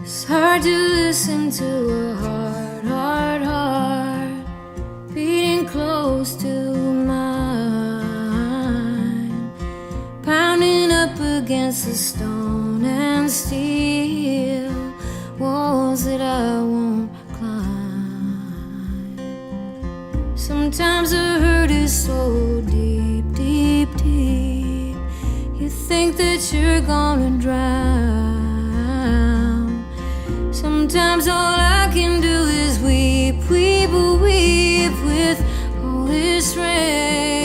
It's hard to listen to a heart beating close to mine, pounding up against the stone and steel walls that I won't climb. Sometimes the hurt is so deep, deep, deep, you think that you're gonna drown. Sometimes all I can do is weep, weep, weep with all this rain.